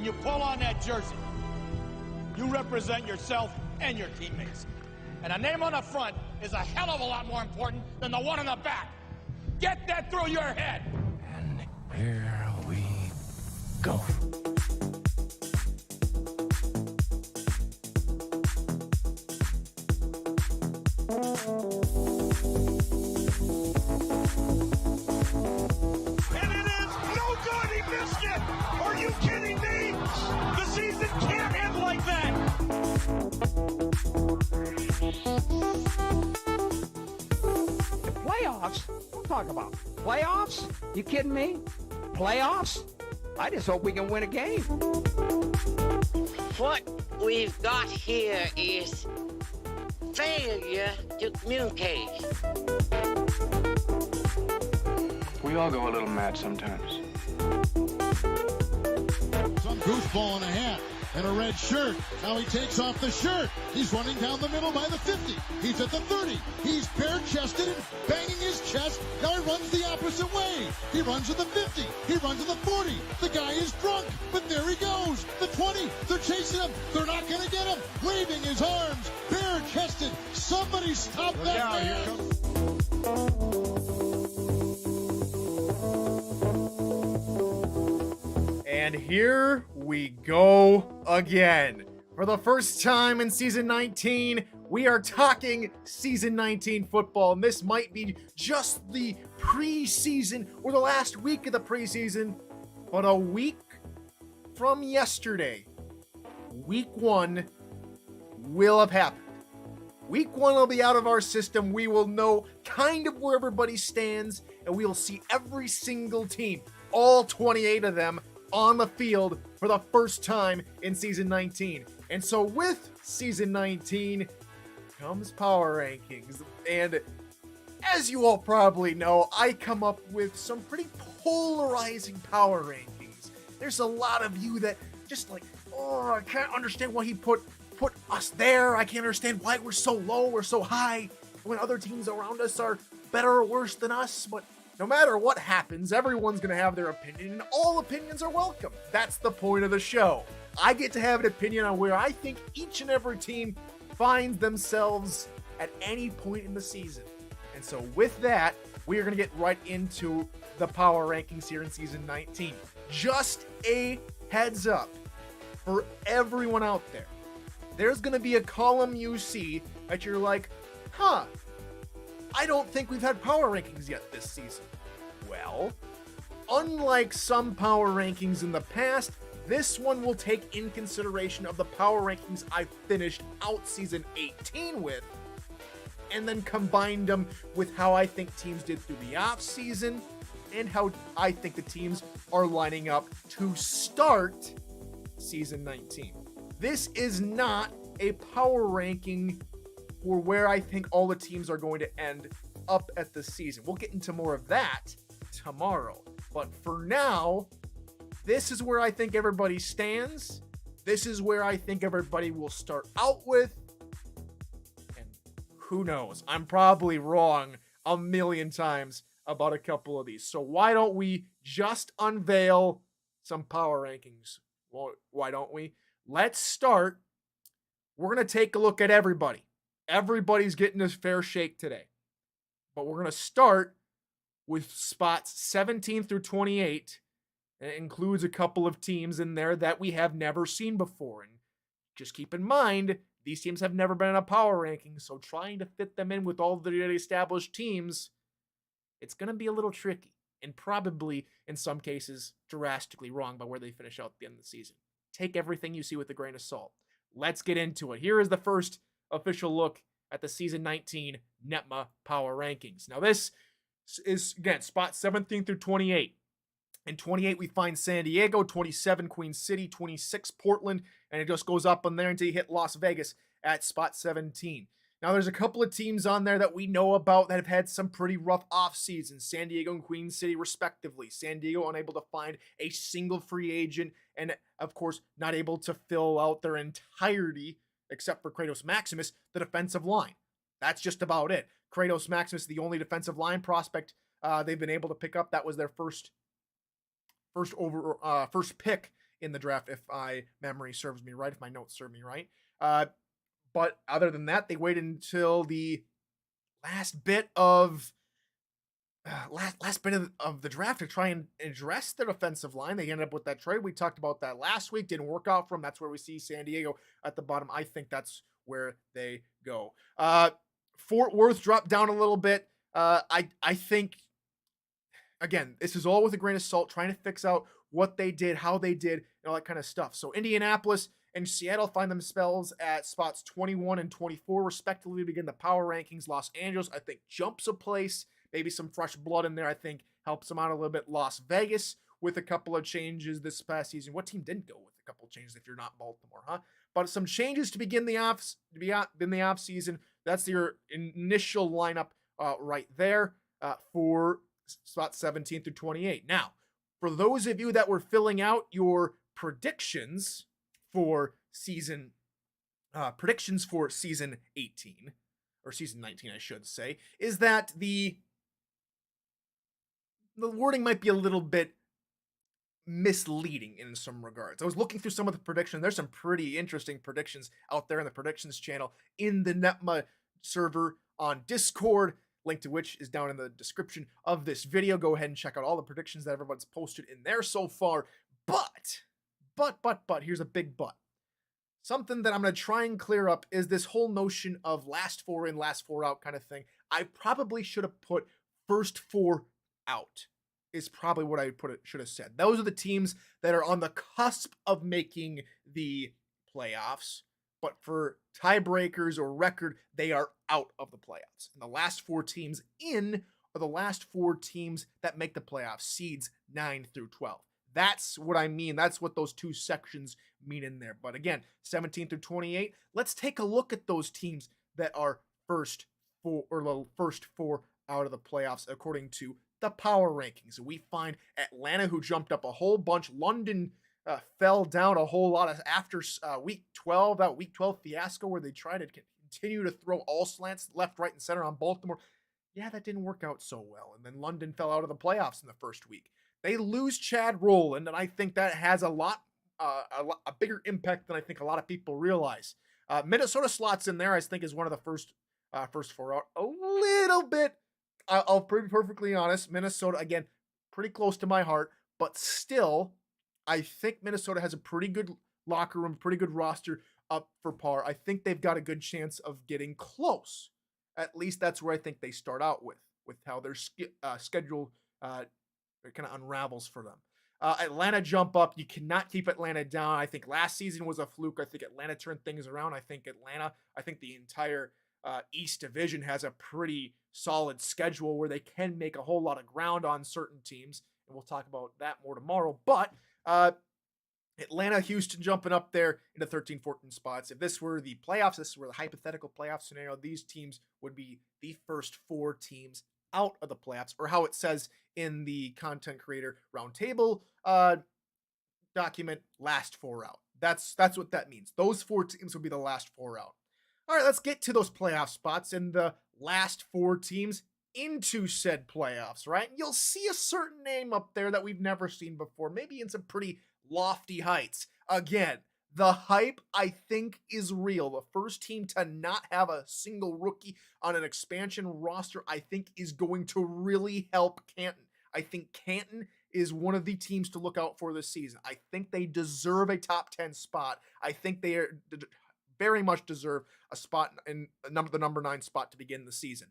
when you pull on that jersey, you represent yourself and your teammates. And a name on the front is a hell of a lot more important than the one on the back. Get that through your head. And here we go. And it is no good. He missed it. Are you kidding me? The season can't end like that. Playoffs? Don't talk about playoffs. You kidding me? Playoffs? I just hope we can win a game. What we've got here is failure to communicate. We all go a little mad sometimes. Some goofball in a hat and a red shirt. Now he takes off the shirt. He's running down the middle by the 50. He's at the 30. He's bare-chested and banging his chest. Now he runs the opposite way. He runs to the 50. He runs to the 40. The guy is drunk, but there he goes. The 20. They're chasing him. They're not going to get him. Waving his arms. Bare-chested. Somebody stop that man. And here we go again. For the first time in season 19, we are talking season 19 football, and this might be just the preseason or the last week of the preseason, but a week from yesterday, week one will have happened. Week one will be out of our system. We will know kind of where everybody stands, and we will see every single team, all 28 of them, on the field for the first time in season 19. And so with season 19 comes power rankings. And as you all probably know, I come up with some pretty polarizing power rankings. There's a lot of you that just like, oh, I can't understand why he put us there. I can't understand why we're so low or so high when other teams around us are better or worse than us. But no matter what happens, everyone's going to have their opinion, and all opinions are welcome. That's the point of the show. I get to have an opinion on where I think each and every team finds themselves at any point in the season. And so with that, we are going to get right into the power rankings here in season 19. Just a heads up for everyone out there. There's going to be a column you see that you're like, huh, I don't think we've had power rankings yet this season. Well, unlike some power rankings in the past, this one will take in consideration of the power rankings I finished out season 18 with, and then combined them with how I think teams did through the off season and how I think the teams are lining up to start season 19. This is not a power ranking for where I think all the teams are going to end up at the season. We'll get into more of that tomorrow. But for now, this is where I think everybody stands. This is where I think everybody will start out with. And who knows? I'm probably wrong a million times about a couple of these. So why don't we just unveil some power rankings? Well, why don't we? Let's start. We're going to take a look at everybody. Everybody's getting his fair shake today. But we're going to start with spots 17 through 28. And it includes a couple of teams in there that we have never seen before. And just keep in mind, these teams have never been in a power ranking, so trying to fit them in with all the established teams, it's going to be a little tricky. And probably, in some cases, drastically wrong by where they finish out at the end of the season. Take everything you see with a grain of salt. Let's get into it. Here is the first official look at the season 19 NETMA Power Rankings. Now this is, again, spot 17 through 28. In 28, we find San Diego, 27, Queen City, 26, Portland, and it just goes up on there until you hit Las Vegas at spot 17. Now, there's a couple of teams on there that we know about that have had some pretty rough off seasons. San Diego and Queen City, respectively. San Diego unable to find a single free agent and, of course, not able to fill out their entirety, except for Kratos Maximus, the defensive line. That's just about it. Kratos Maximus, the only defensive line prospect they've been able to pick up. That was their first pick in the draft, if my memory serves me right, if my notes serve me right. But other than that, they waited until the last bit of the draft to try and address their offensive line. They ended up with that trade. We talked about that last week. Didn't work out for them. That's where we see San Diego at the bottom. I think that's where they go. Fort Worth dropped down a little bit. I think, again, this is all with a grain of salt, trying to fix out what they did, how they did, and all that kind of stuff. So Indianapolis and Seattle find themselves at spots 21 and 24, respectively, to begin the power rankings. Los Angeles, I think, jumps a place. Maybe some fresh blood in there, I think, helps them out a little bit. Las Vegas with a couple of changes this past season. What team didn't go with a couple of changes if you're not Baltimore, huh? But some changes to begin the off season. That's your initial lineup right there for spot 17 through 28. Now, for those of you that were filling out your predictions for season 18 or season 19, I should say, is that the wording might be a little bit misleading in some regards. I was looking through some of the predictions. There's some pretty interesting predictions out there in the predictions channel in the NETMA server on Discord, link to which is down in the description of this video. Go ahead and check out all the predictions that everyone's posted in there so far. But, here's a big but. Something that I'm going to try and clear up is this whole notion of last four in, last four out kind of thing. I probably should have put first four out is probably what I should have said. Those are the teams that are on the cusp of making the playoffs, but for tiebreakers or record, they are out of the playoffs. And the last four teams in are the last four teams that make the playoffs, seeds 9 through 12. That's what I mean. That's what those two sections mean in there. But again, 17 through 28, let's take a look at those teams that are first four out of the playoffs according to the power rankings. We find Atlanta, who jumped up a whole bunch. London fell down a whole lot after week 12, that week 12 fiasco where they tried to continue to throw all slants left, right, and center on Baltimore. Yeah, that didn't work out so well. And then London fell out of the playoffs in the first week. They lose Chad Rowland, and I think that has a bigger impact than I think a lot of people realize. Minnesota slots in there, I think, is one of the first four out. A little bit. I'll be perfectly honest. Minnesota, again, pretty close to my heart, but still, I think Minnesota has a pretty good locker room, pretty good roster up for par. I think they've got a good chance of getting close. At least that's where I think they start out with how their schedule kind of unravels for them. Atlanta jump up. You cannot keep Atlanta down. I think last season was a fluke. I think Atlanta turned things around. I think the entire East Division has a pretty solid schedule where they can make a whole lot of ground on certain teams, and we'll talk about that more tomorrow. But Atlanta, Houston jumping up there into 13, 14 spots. If this were the playoffs, this were the hypothetical playoff scenario, these teams would be the first four teams out of the playoffs, or how it says in the content creator roundtable document, last four out. That's what that means. Those four teams would be the last four out. All right, let's get to those playoff spots and the last four teams into said playoffs, right? You'll see a certain name up there that we've never seen before, maybe in some pretty lofty heights. Again, the hype, I think, is real. The first team to not have a single rookie on an expansion roster, I think, is going to really help Canton. I think Canton is one of the teams to look out for this season. I think they deserve a top 10 spot. I think they very much deserve a spot in the number 9 spot to begin the season.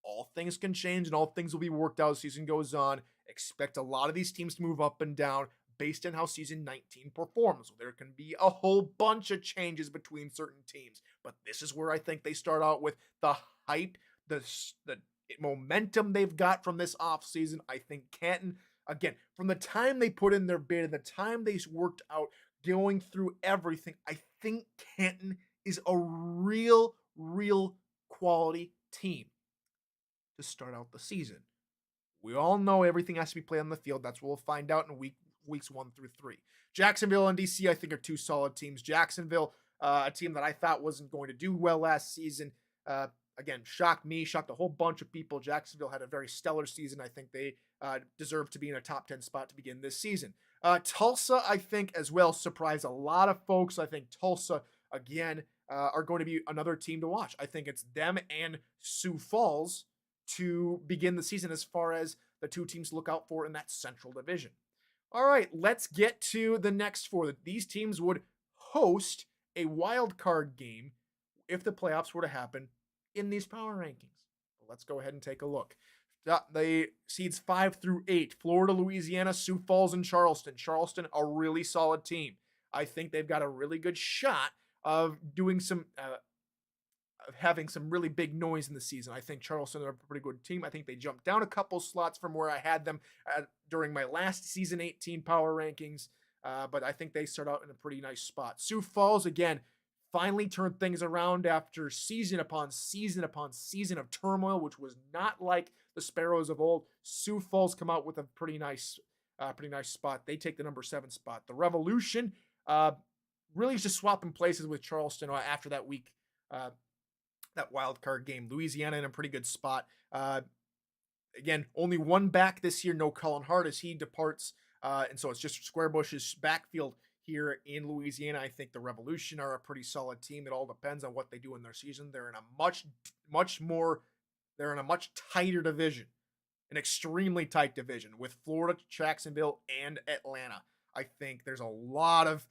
All things can change and all things will be worked out as the season goes on. Expect a lot of these teams to move up and down based on how season 19 performs. So there can be a whole bunch of changes between certain teams, but this is where I think they start out with the hype, the momentum they've got from this offseason. I think Canton, again, from the time they put in their bid and the time they worked out going through everything, I think Canton is a real quality team to start out the season. We all know everything has to be played on the field. That's what we'll find out in weeks 1 through 3. Jacksonville and DC, I think, are two solid teams. Jacksonville, a team that I thought wasn't going to do well last season. again, shocked me, shocked a whole bunch of people. Jacksonville had a very stellar season. I think they deserve to be in a top 10 spot to begin this season. Tulsa, I think, as well, surprised a lot of folks. I think Tulsa, again, are going to be another team to watch. I think it's them and Sioux Falls to begin the season as far as the two teams to look out for in that Central Division. All right, let's get to the next four. These teams would host a wild card game if the playoffs were to happen in these power rankings. Let's go ahead and take a look. The seeds 5 through 8, Florida, Louisiana, Sioux Falls, and Charleston. Charleston, a really solid team. I think they've got a really good shot of doing some, of having some really big noise in the season. I think Charleston are a pretty good team. I think they jumped down a couple slots from where I had them during my last season 18 power rankings, but I think they start out in a pretty nice spot. Sioux Falls, again, finally turned things around after season upon season upon season of turmoil, which was not like the Sparrows of old. Sioux Falls come out with a pretty nice spot. They take the number 7 spot. The Revolution really just swapping places with Charleston after that week, that wild card game. Louisiana in a pretty good spot. Again, only one back this year. No Cullen Hart as he departs, and so it's just Squarebush's backfield here in Louisiana. I think the Revolution are a pretty solid team. It all depends on what they do in their season. They're in a much tighter division, an extremely tight division with Florida, Jacksonville, and Atlanta. I think there's a lot of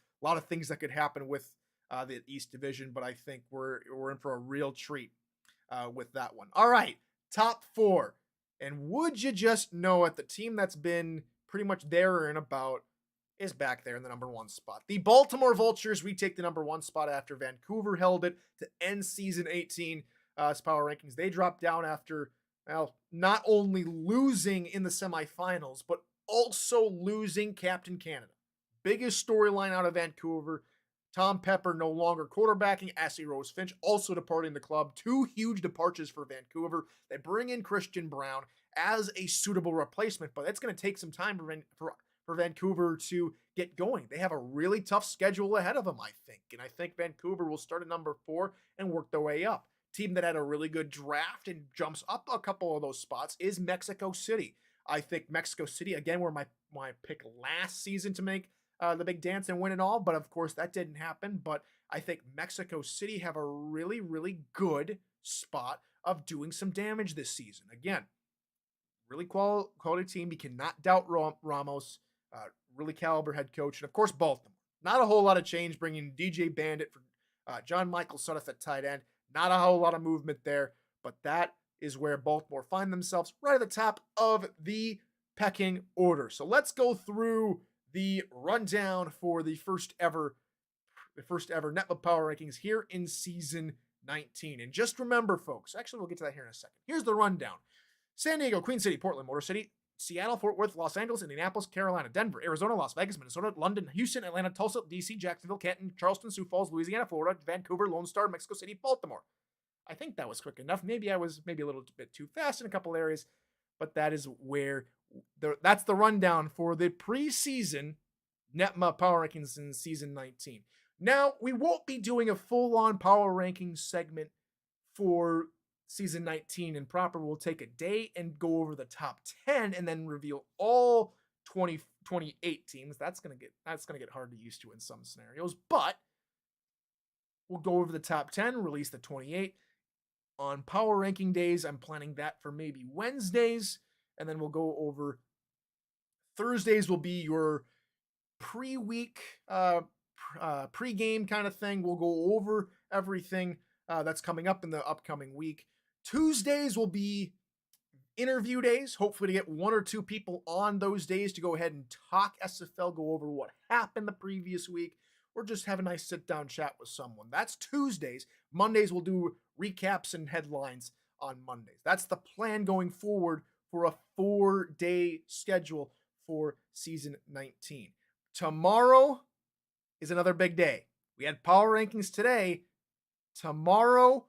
things that could happen with the East Division, but I think we're in for a real treat with that one. All right, top 4. And would you just know it, the team that's been pretty much there and about is back there in the number 1 spot. The Baltimore Vultures, we take the number 1 spot after Vancouver held it to end season 18 power rankings. They dropped down after, well, not only losing in the semifinals, but also losing Captain Canada. Biggest storyline out of Vancouver. Tom Pepper no longer quarterbacking. Ashley Rose Finch also departing the club. 2 huge departures for Vancouver. They bring in Christian Brown as a suitable replacement, but it's going to take some time for Vancouver to get going. They have a really tough schedule ahead of them, I think. And I think Vancouver will start at number 4 and work their way up. Team that had a really good draft and jumps up a couple of those spots is Mexico City. I think Mexico City, again, were my pick last season to make the big dance and win it all, but of course that didn't happen. But I think Mexico City have a really, really good spot of doing some damage this season. Again, really quality team. You cannot doubt Ramos, really caliber head coach, and of course Baltimore. Not a whole lot of change, bringing DJ Bandit for John Michael Sudduth at tight end. Not a whole lot of movement there, but that is where Baltimore find themselves, right at the top of the pecking order. So let's go through the rundown for the first ever NETMA Power Rankings here in season 19. And just remember, folks, actually we'll get to that here in a second. Here's the rundown. San Diego, Queen City, Portland, Motor City, Seattle, Fort Worth, Los Angeles, Indianapolis, Carolina, Denver, Arizona, Las Vegas, Minnesota, London, Houston, Atlanta, Tulsa, DC, Jacksonville, Canton, Charleston, Sioux Falls, Louisiana, Florida, Vancouver, Lone Star, Mexico City, Baltimore. I think that was quick enough. Maybe I was a little bit too fast in a couple areas, but that is where that's the rundown for the preseason NETMA Power Rankings in season 19. Now, we won't be doing a full-on power rankings segment for season 19 and proper. We'll take a day and go over the top 10 and then reveal all 28 teams. That's gonna get hard to used to in some scenarios, but we'll go over the top 10, release the 28 on power ranking days. I'm planning that for maybe Wednesdays, and then we'll go over Thursdays will be your pre-week, pre-game kind of thing. We'll go over everything that's coming up in the upcoming week. Tuesdays will be interview days, hopefully to get 1 or 2 people on those days to go ahead and talk SFL, go over what happened the previous week, or just have a nice sit-down chat with someone. That's Tuesdays. Mondays we'll do recaps and headlines on Mondays. That's the plan going forward for a 4-day schedule for season 19. Tomorrow is another big day. We had power rankings today. Tomorrow,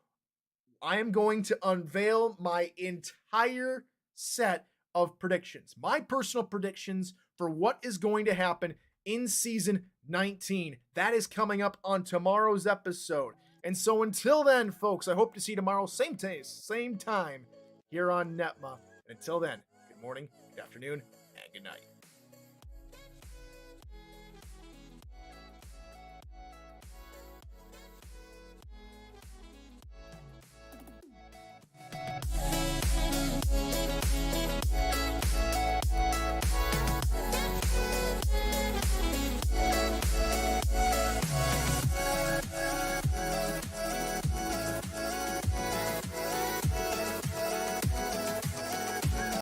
I am going to unveil my entire set of predictions. My personal predictions for what is going to happen in season 19. That is coming up on tomorrow's episode. And so until then, folks, I hope to see you tomorrow, same taste, same time, here on NETMA. And until then, good morning, good afternoon, and good night.